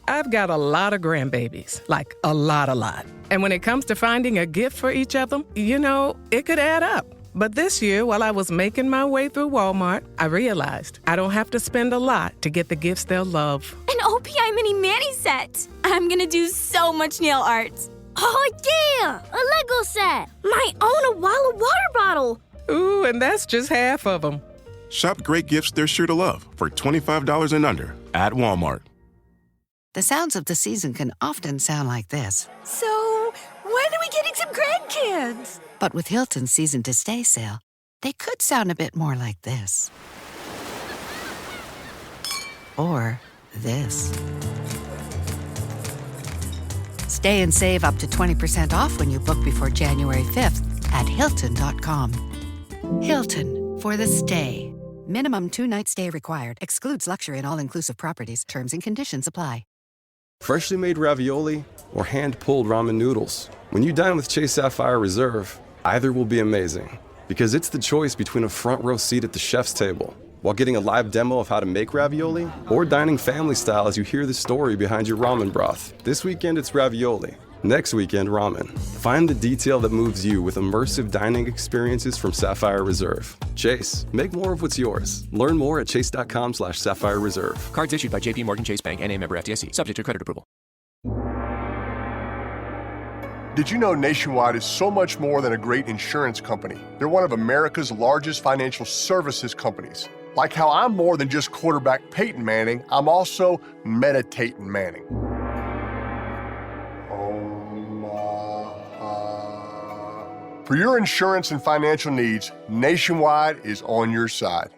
I've got a lot of grandbabies, like a lot. And when it comes to finding a gift for each of them, it could add up. But this year, while I was making my way through Walmart, I realized I don't have to spend a lot to get the gifts they'll love. An OPI mini mani set! I'm gonna do so much nail art. Oh, yeah! A Lego set! Might own a Walla water bottle! Ooh, and that's just half of them. Shop great gifts they're sure to love for $25 and under at Walmart. The sounds of the season can often sound like this. So, when are we getting some grandkids? But with Hilton's Season to Stay sale, they could sound a bit more like this. Or this. Stay and save up to 20% off when you book before January 5th at Hilton.com. Hilton, for the stay. Minimum 2-night stay required. Excludes luxury and all-inclusive properties. Terms and conditions apply. Freshly made ravioli or hand-pulled ramen noodles. When you dine with Chase Sapphire Reserve, either will be amazing. Because it's the choice between a front row seat at the chef's table while getting a live demo of how to make ravioli, or dining family style as you hear the story behind your ramen broth. This weekend, it's ravioli. Next weekend, ramen. Find the detail that moves you with immersive dining experiences from Sapphire Reserve. Chase, make more of what's yours. Learn more at chase.com/Sapphire Reserve. Cards issued by J.P. Morgan Chase Bank, N.A. member FDIC. Subject to credit approval. Did you know Nationwide is so much more than a great insurance company? They're one of America's largest financial services companies. Like how I'm more than just quarterback Peyton Manning, I'm also meditating Manning. For your insurance and financial needs, Nationwide is on your side.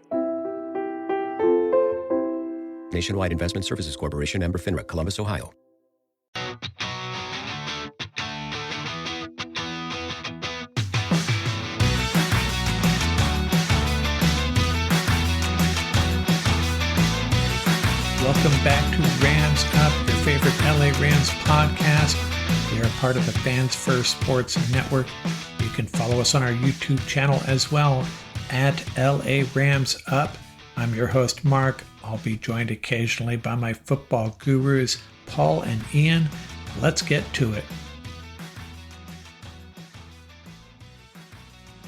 Nationwide Investment Services Corporation, member FINRA, Columbus, Ohio. Welcome back to Rams Up, your favorite LA Rams podcast. We are part of the Fans First Sports Network. You can follow us on our YouTube channel as well, at LA Rams Up. I'm your host, Mark. I'll be joined occasionally by my football gurus, Paul and Ian. Let's get to it.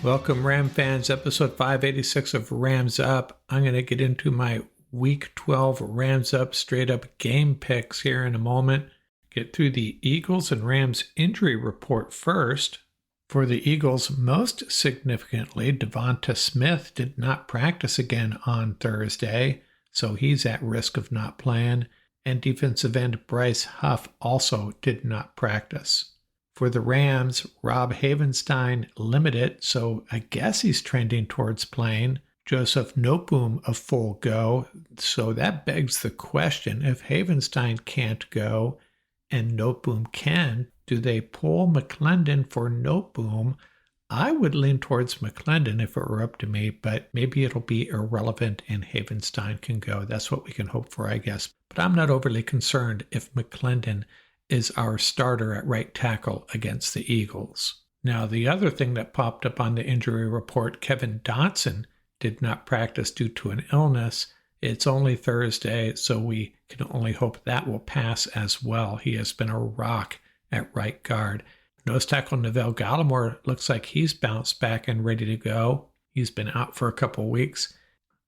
Welcome, Ram fans. Episode 586 of Rams Up. I'm going to get into my Week 12 Rams Up straight up game picks here in a moment. Get through the Eagles and Rams injury report first. For the Eagles, most significantly, Devonta Smith did not practice again on Thursday, so he's at risk of not playing. And defensive end Bryce Huff also did not practice. For the Rams, Rob Havenstein limited, so I guess he's trending towards playing. Joseph Noteboom a full go, so that begs the question, if Havenstein can't go and Noteboom can, do they pull McClendon for Noteboom? I would lean towards McClendon if it were up to me, but maybe it'll be irrelevant and Havenstein can go. That's what we can hope for, I guess. But I'm not overly concerned if McClendon is our starter at right tackle against the Eagles. Now, the other thing that popped up on the injury report, Kevin Dotson did not practice due to an illness. It's only Thursday, so we can only hope that will pass as well. He has been a rock at right guard. Nose tackle Neville Gallimore looks like he's bounced back and ready to go. He's been out for a couple weeks.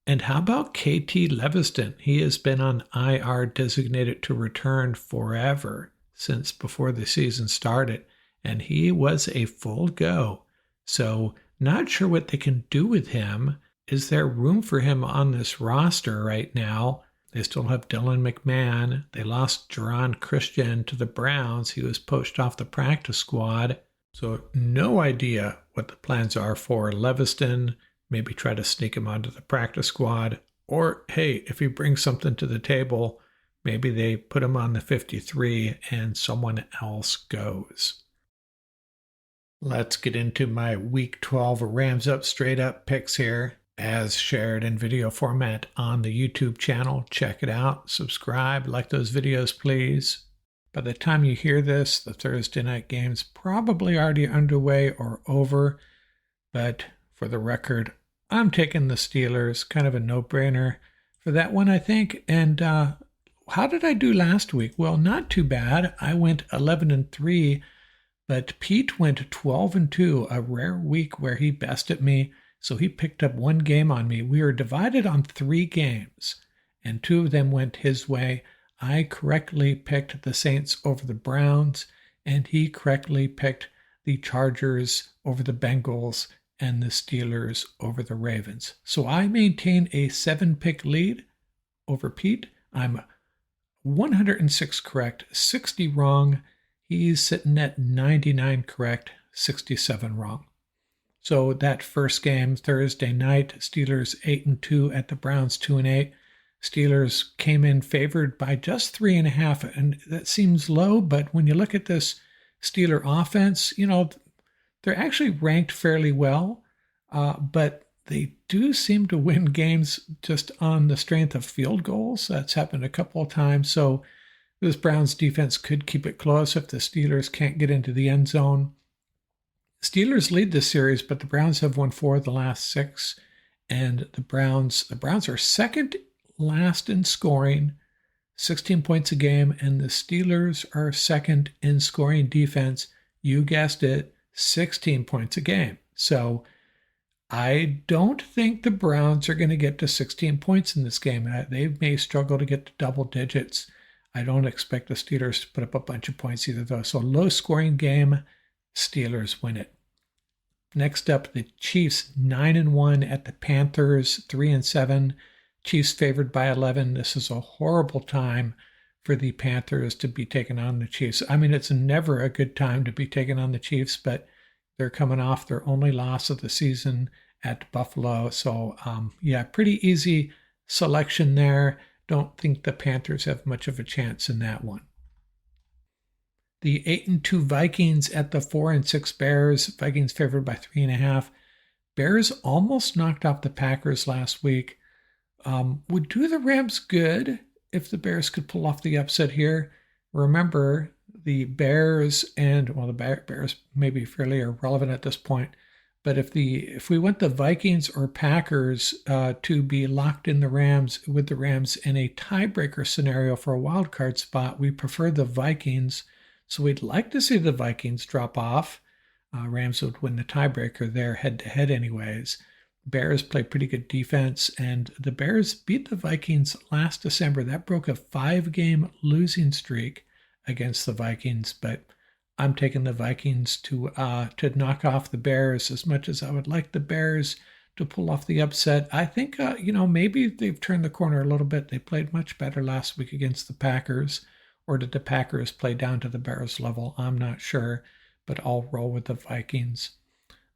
And how about KT Leviston? He has been on IR, designated to return forever, since before the season started, and he was a full go. So not sure what they can do with him. Is there room for him on this roster right now? They still have Dylan McMahon. They lost Jerron Christian to the Browns. He was poached off the practice squad. So no idea what the plans are for Leviston. Maybe try to sneak him onto the practice squad. Or, hey, if he brings something to the table, maybe they put him on the 53 and someone else goes. Let's get into my Week 12 Rams Up Straight Up picks here, as shared in video format on the YouTube channel. Check it out. Subscribe. Like those videos, please. By the time you hear this, the Thursday night game's probably already underway or over. But for the record, I'm taking the Steelers. Kind of a no-brainer for that one, I think. And how did I do last week? Well, not too bad. I went 11-3, but Pete went 12-2, a rare week where he bested me. So he picked up one game on me. We were divided on 3 games, and 2 of them went his way. I correctly picked the Saints over the Browns, and he correctly picked the Chargers over the Bengals and the Steelers over the Ravens. So I maintain a 7-pick lead over Pete. I'm 106 correct, 60 wrong. He's sitting at 99 correct, 67 wrong. So that first game, Thursday night, Steelers 8-2 at the Browns 2-8. Steelers came in favored by just 3.5, and that seems low, but when you look at this Steeler offense, they're actually ranked fairly well, but they do seem to win games just on the strength of field goals. That's happened a couple of times. So this Browns defense could keep it close if the Steelers can't get into the end zone. Steelers lead this series, but the Browns have won 4 of the last 6, and the Browns are second last in scoring, 16 points a game, and the Steelers are second in scoring defense. You guessed it, 16 points a game. So I don't think the Browns are going to get to 16 points in this game. They may struggle to get to double digits. I don't expect the Steelers to put up a bunch of points either, though. So low scoring game, Steelers win it. Next up, the Chiefs 9-1 at the Panthers 3-7. Chiefs favored by 11. This is a horrible time for the Panthers to be taking on the Chiefs. I mean, it's never a good time to be taking on the Chiefs, but they're coming off their only loss of the season at Buffalo. So, pretty easy selection there. Don't think the Panthers have much of a chance in that one. The 8-2 Vikings at the 4-6 Bears. Vikings favored by 3.5. Bears almost knocked off the Packers last week. Would do the Rams good if the Bears could pull off the upset here. Remember, the Bears the Bears may be fairly irrelevant at this point, but if we want the Vikings or Packers to be locked in the Rams with the Rams in a tiebreaker scenario for a wild card spot, we prefer the Vikings. So we'd like to see the Vikings drop off. Rams would win the tiebreaker there head-to-head anyways. Bears play pretty good defense, and the Bears beat the Vikings last December. That broke a 5-game losing streak against the Vikings, but I'm taking the Vikings to knock off the Bears as much as I would like the Bears to pull off the upset. I think, maybe they've turned the corner a little bit. They played much better last week against the Packers, or did the Packers play down to the Bears level? I'm not sure, but I'll roll with the Vikings.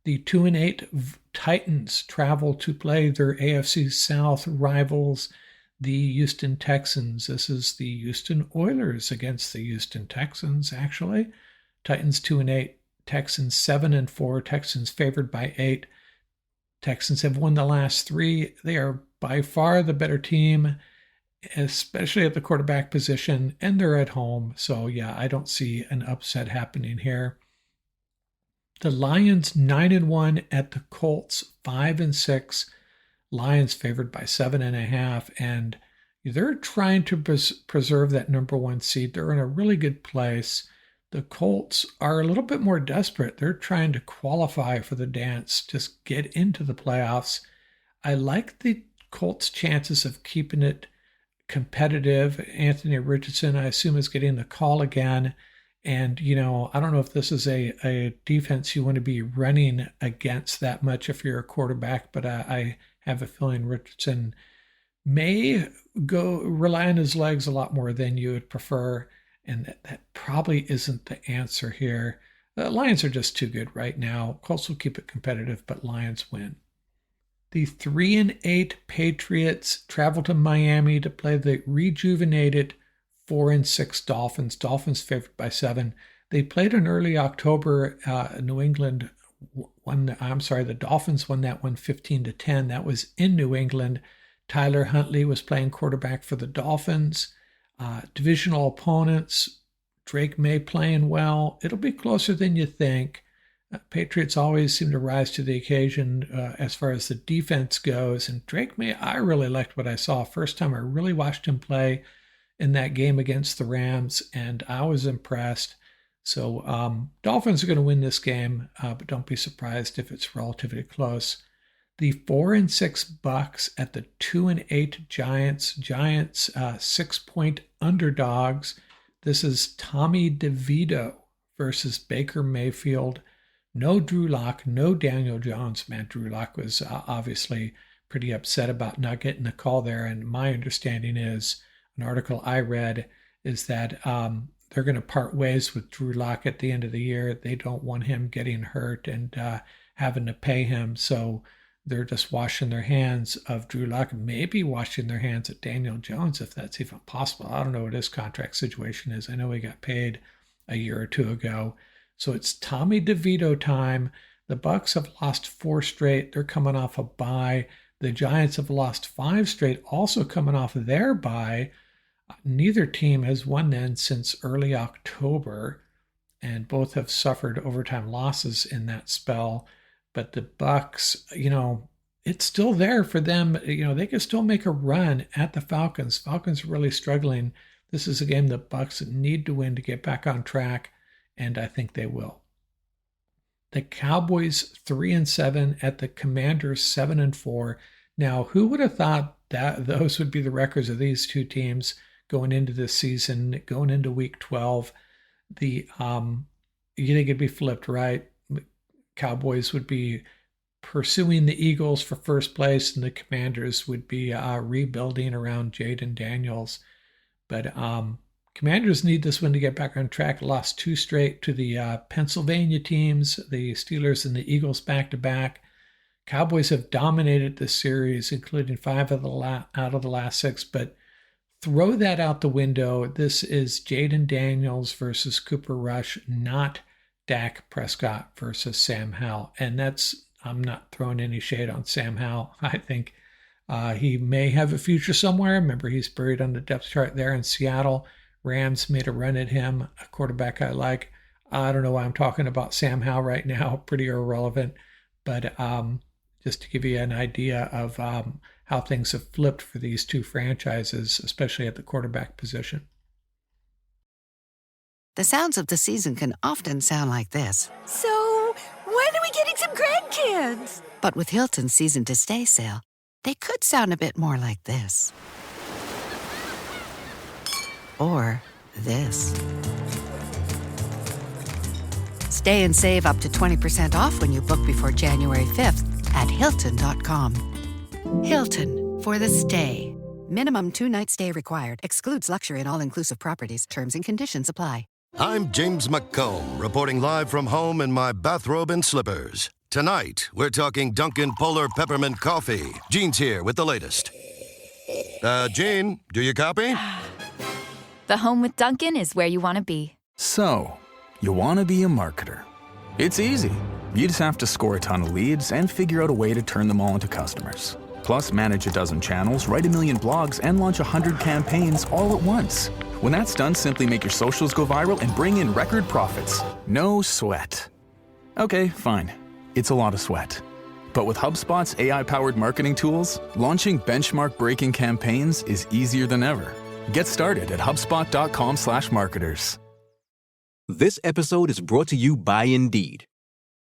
The 2-8 Titans travel to play their AFC South rivals, the Houston Texans. This is the Houston Oilers against the Houston Texans, actually. Titans 2-8, Texans 7-4, Texans favored by 8. Texans have won the last 3. They are by far the better team, especially at the quarterback position, and they're at home. So, I don't see an upset happening here. The Lions 9-1 at the Colts 5-6. Lions favored by 7.5, and they're trying to preserve that number 1 seed. They're in a really good place. The Colts are a little bit more desperate. They're trying to qualify for the dance, just get into the playoffs. I like the Colts' chances of keeping it competitive. Anthony Richardson, I assume, is getting the call again. And, I don't know if this is a defense you want to be running against that much if you're a quarterback, but I have a feeling Richardson may rely on his legs a lot more than you would prefer, and that probably isn't the answer here. The Lions are just too good right now. Colts will keep it competitive, but Lions win. The 3-8 Patriots travel to Miami to play the rejuvenated 4-6 Dolphins. Dolphins favored by 7. They played in early October. New England the Dolphins won that one 15-10. That was in New England. Tyler Huntley was playing quarterback for the Dolphins. Divisional opponents, Drake May playing well. It'll be closer than you think. Patriots always seem to rise to the occasion as far as the defense goes. And Drake May, I really liked what I saw. First time I really watched him play. in that game against the Rams, and I was impressed. So Dolphins are going to win this game, but don't be surprised if it's relatively close. The 4-6 Bucks at the 2-8 Giants. Giants 6-point underdogs. This is Tommy DeVito versus Baker Mayfield. No Drew Lock, no Daniel Jones. Man, Drew Lock was obviously pretty upset about not getting the call there. And my understanding is, an article I read, is that they're going to part ways with Drew Lock at the end of the year. They don't want him getting hurt and having to pay him. So they're just washing their hands of Drew Lock, maybe washing their hands at Daniel Jones, if that's even possible. I don't know what his contract situation is. I know he got paid a year or two ago. So it's Tommy DeVito time. The Bucks have lost 4 straight. They're coming off a bye. The Giants have lost 5 straight, also coming off of their bye. Neither team has won then since early October, and both have suffered overtime losses in that spell. But the Bucks, it's still there for them. They can still make a run at the Falcons. Falcons are really struggling. This is a game the Bucks need to win to get back on track, and I think they will. The Cowboys 3-7 at the Commanders 7-4. Now, who would have thought that those would be the records of these two teams going into this season, going into Week 12? You think it'd be flipped, right? Cowboys would be pursuing the Eagles for first place, and the Commanders would be rebuilding around Jaden Daniels. But Commanders need this win to get back on track. Lost 2 straight to the Pennsylvania teams, the Steelers and the Eagles back-to-back. Cowboys have dominated this series, including 5 out of the last 6, but throw that out the window. This is Jaden Daniels versus Cooper Rush, not Dak Prescott versus Sam Howell. And I'm not throwing any shade on Sam Howell. I think he may have a future somewhere. Remember, he's buried on the depth chart there in Seattle. Rams made a run at him, a quarterback I like. I don't know why I'm talking about Sam Howell right now, pretty irrelevant. But just to give you an idea of how things have flipped for these two franchises, especially at the quarterback position. The sounds of the season can often sound like this. So, when are we getting some grandkids? But with Hilton's Season to Stay sale, they could sound a bit more like this. Or this. Stay and save up to 20% off when you book before January 5th at Hilton.com. Hilton, for the stay. Minimum 2-night stay required. Excludes luxury and all-inclusive properties. Terms and conditions apply. I'm James McComb, reporting live from home in my bathrobe and slippers. Tonight, we're talking Dunkin' Polar Peppermint Coffee. Gene's here with the latest. Gene, do you copy? The home with Dunkin' is where you want to be. So, you want to be a marketer. It's easy. You just have to score a ton of leads and figure out a way to turn them all into customers. Plus, manage a dozen channels, write 1 million blogs, and launch 100 campaigns all at once. When that's done, simply make your socials go viral and bring in record profits. No sweat. Okay, fine. It's a lot of sweat. But with HubSpot's AI-powered marketing tools, launching benchmark-breaking campaigns is easier than ever. Get started at HubSpot.com/marketers. This episode is brought to you by Indeed.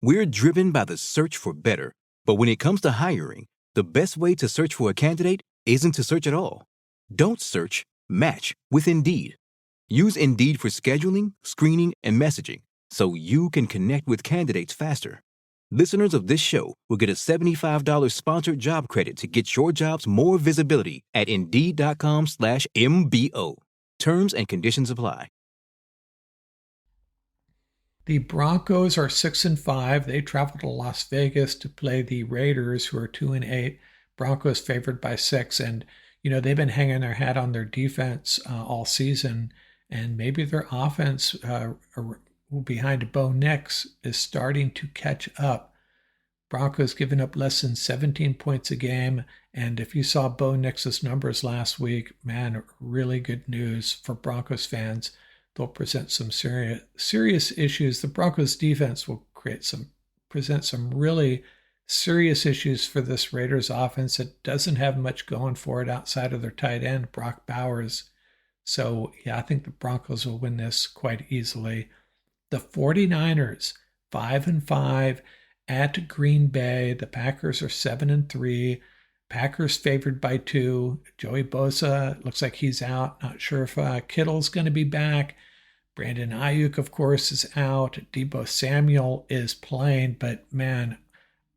We're driven by the search for better, but when it comes to hiring, the best way to search for a candidate isn't to search at all. Don't search, match with Indeed. Use Indeed for scheduling, screening, and messaging so you can connect with candidates faster. Listeners of this show will get a $75 sponsored job credit to get your jobs more visibility at Indeed.com/MBO. Terms and conditions apply. The Broncos are 6-5. They travel to Las Vegas to play the Raiders, who are 2-8. Broncos favored by 6, and they've been hanging their hat on their defense all season, and maybe their offense behind Bo Nix is starting to catch up. Broncos giving up less than 17 points a game, and if you saw Bo Nix's numbers last week, man, really good news for Broncos fans. They'll present some serious issues. The Broncos defense will present some really serious issues for this Raiders offense that doesn't have much going for it outside of their tight end, Brock Bowers. So, yeah, I think the Broncos will win this quite easily. The 49ers, 5-5 at Green Bay. The Packers are 7-3. Packers favored by 2. Joey Bosa looks like he's out. Not sure if Kittle's going to be back. Brandon Ayuk, of course, is out. Deebo Samuel is playing, but man,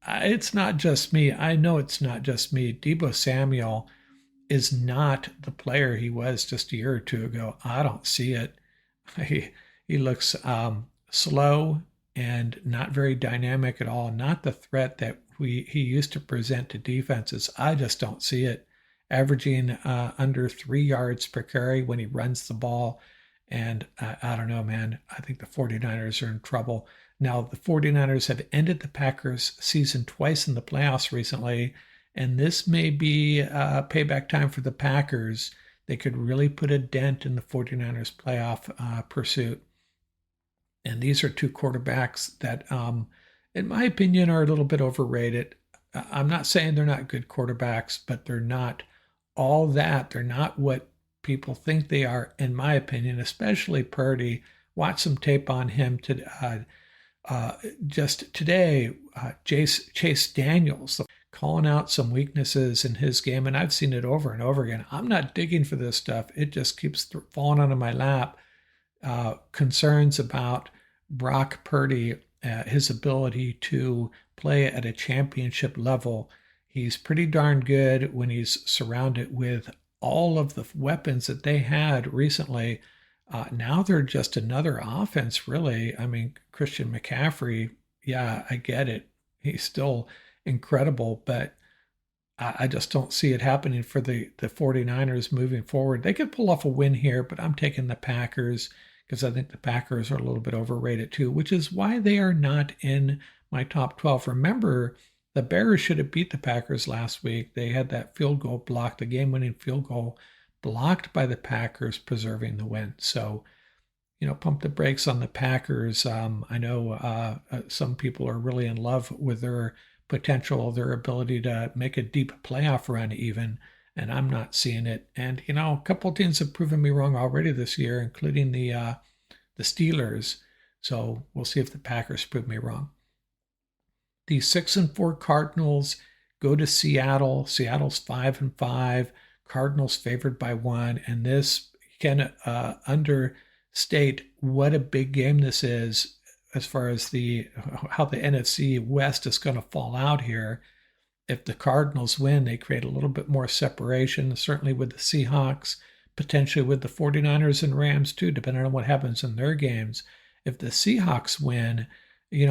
it's not just me. I know it's not just me. Deebo Samuel is not the player he was just a year or two ago. I don't see it. He looks slow and not very dynamic at all. Not the threat that he used to present to defenses. I just don't see it. Averaging under 3 yards per carry when he runs the ball. And I don't know, man. I think the 49ers are in trouble. Now, the 49ers have ended the Packers season twice in the playoffs recently, and this may be payback time for the Packers. They could really put a dent in the 49ers playoff pursuit. And these are two quarterbacks that, in my opinion, are a little bit overrated. I'm not saying they're not good quarterbacks, but they're not all that. They're not what people think they are, in my opinion, especially Purdy. Watch some tape on him just today. Chase Daniels calling out some weaknesses in his game, and I've seen it over and over again. I'm not digging for this stuff. It just keeps falling onto my lap. Concerns about Brock Purdy, his ability to play at a championship level. He's pretty darn good when he's surrounded with all of the weapons that they had recently. Now they're just another offense, really. I mean, Christian McCaffrey, yeah, I get it. He's still incredible, but I just don't see it happening for the 49ers moving forward. They could pull off a win here, but I'm taking the Packers because I think the Packers are a little bit overrated too, which is why they are not in my top 12. Remember, the Bears should have beat the Packers last week. They had that field goal blocked, the game-winning field goal blocked by the Packers, preserving the win. So, pump the brakes on the Packers. I know some people are really in love with their potential, their ability to make a deep playoff run even, and I'm not seeing it. And, a couple of teams have proven me wrong already this year, including the Steelers. So we'll see if the Packers prove me wrong. The 6-4 Cardinals go to Seattle. Seattle's 5-5. Cardinals favored by 1. And this can understate what a big game this is as far as how the NFC West is going to fall out here. If the Cardinals win, they create a little bit more separation, certainly with the Seahawks, potentially with the 49ers and Rams too, depending on what happens in their games. If the Seahawks win, we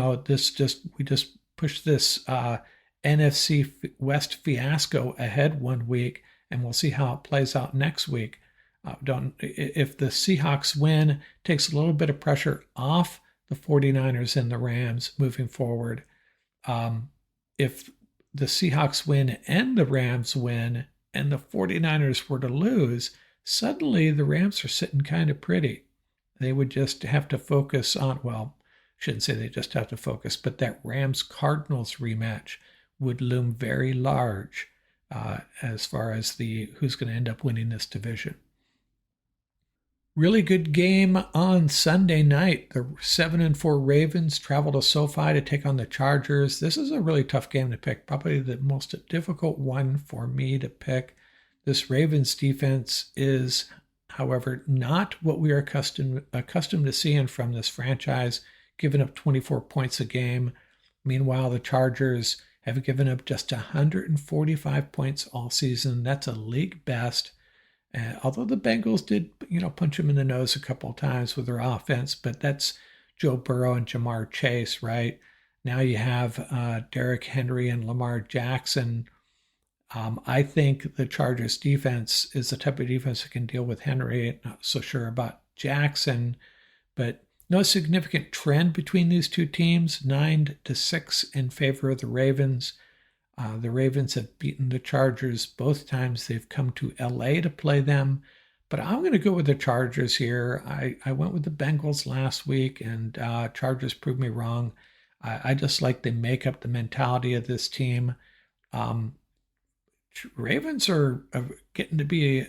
just push this NFC West fiasco ahead 1 week, and we'll see how it plays out next week. If the Seahawks win, takes a little bit of pressure off the 49ers and the Rams moving forward. If the Seahawks win and the Rams win and the 49ers were to lose, suddenly the Rams are sitting kind of pretty. They would just have to focus on, shouldn't say they just have to focus, but that Rams-Cardinals rematch would loom very large as far as who's going to end up winning this division. Really good game on Sunday night. The 7-4 Ravens travel to SoFi to take on the Chargers. This is a really tough game to pick, probably the most difficult one for me to pick. This Ravens defense is, however, not what we are accustomed to seeing from this franchise, giving up 24 points a game. Meanwhile, the Chargers have given up just 145 points all season. That's a league best. Although the Bengals did, punch them in the nose a couple of times with their offense, but that's Joe Burrow and Jamar Chase, right? Now you have Derrick Henry and Lamar Jackson. I think the Chargers defense is the type of defense that can deal with Henry. Not so sure about Jackson, but no significant trend between these two teams. 9-6 in favor of the Ravens. The Ravens have beaten the Chargers both times they've come to LA to play them. But I'm going to go with the Chargers here. I went with the Bengals last week, and Chargers proved me wrong. I just like the makeup, the mentality of this team. Ravens are getting to be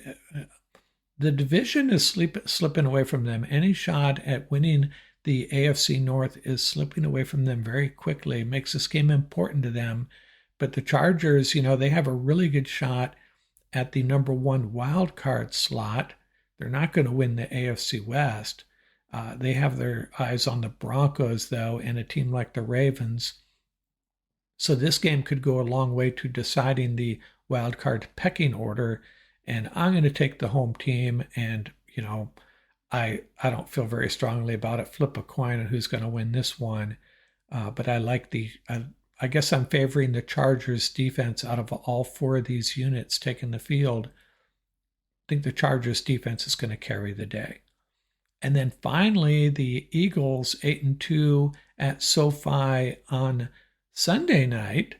the division is slipping away from them. Any shot at winning the AFC North is slipping away from them very quickly. It makes this game important to them. But the Chargers, they have a really good shot at the number 1 wild card slot. They're not going to win the AFC West. They have their eyes on the Broncos, though, and a team like the Ravens. So this game could go a long way to deciding the wild card pecking order. And I'm going to take the home team. And, I don't feel very strongly about it. Flip a coin on who's going to win this one. But I like I guess I'm favoring the Chargers defense out of all 4 of these units taking the field. I think the Chargers defense is going to carry the day. And then finally, the Eagles 8-2 at SoFi on Sunday night.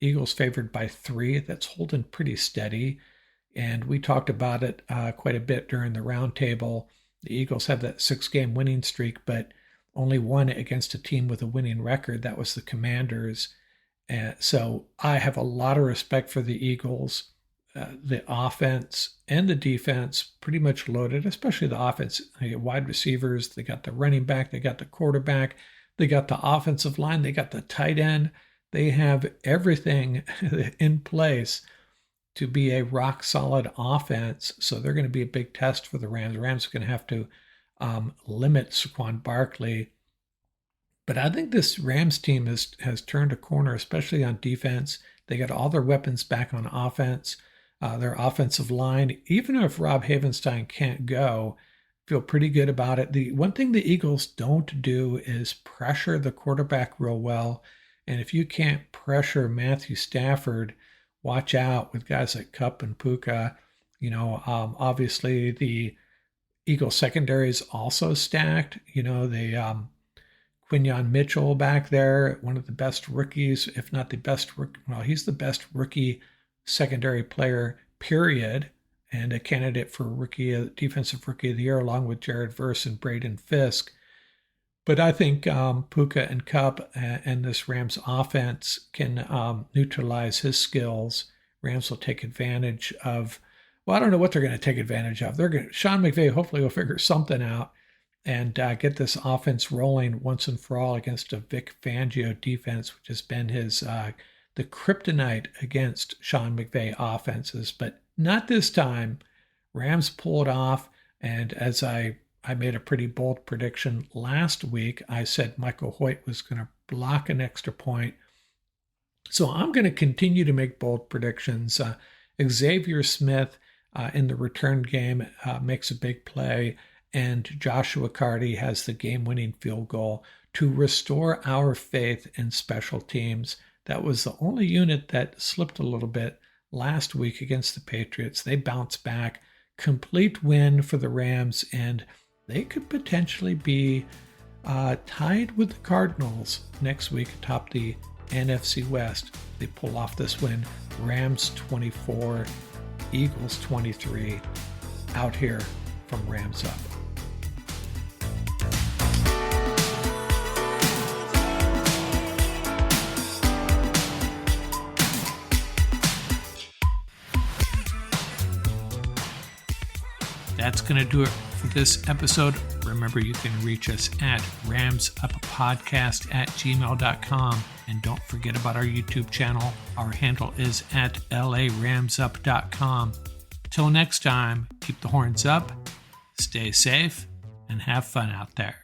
Eagles favored by 3. That's holding pretty steady. And we talked about it quite a bit during the roundtable. The Eagles have that 6-game winning streak, but only won against a team with a winning record. That was the Commanders. So I have a lot of respect for the Eagles. The offense and the defense pretty much loaded, especially the offense. They got wide receivers, they got the running back, they got the quarterback, they got the offensive line, they got the tight end. They have everything in place to be a rock-solid offense. So they're going to be a big test for the Rams. The Rams are going to have to limit Saquon Barkley. But I think this Rams team has turned a corner, especially on defense. They got all their weapons back on offense. Their offensive line, even if Rob Havenstein can't go, feel pretty good about it. The one thing the Eagles don't do is pressure the quarterback real well. And if you can't pressure Matthew Stafford, watch out with guys like Kupp and Puka. Obviously the Eagles secondary is also stacked. Quinyon Mitchell back there, one of the best rookies, if not the best rookie. Well, he's the best rookie secondary player, period, and a candidate for defensive rookie of the year, along with Jared Verse and Braden Fisk. But I think Puka and Kupp and this Rams offense can neutralize his skills. Rams will take advantage of, I don't know what they're going to take advantage of. Sean McVay hopefully will figure something out and get this offense rolling once and for all against a Vic Fangio defense, which has been the kryptonite against Sean McVay offenses. But not this time. Rams pull it off, and as I made a pretty bold prediction last week. I said Michael Hoyt was going to block an extra point. So I'm going to continue to make bold predictions. Xavier Smith in the return game makes a big play, and Joshua Carty has the game-winning field goal to restore our faith in special teams. That was the only unit that slipped a little bit last week against the Patriots. They bounced back. Complete win for the Rams, and they could potentially be tied with the Cardinals next week atop the NFC West. They pull off this win. Rams 24, Eagles 23, out here from Rams Up. That's going to do it for this episode. Remember, you can reach us at ramsuppodcast@gmail.com. And don't forget about our YouTube channel. Our handle is at laramsup.com. Till next time, keep the horns up, stay safe, and have fun out there.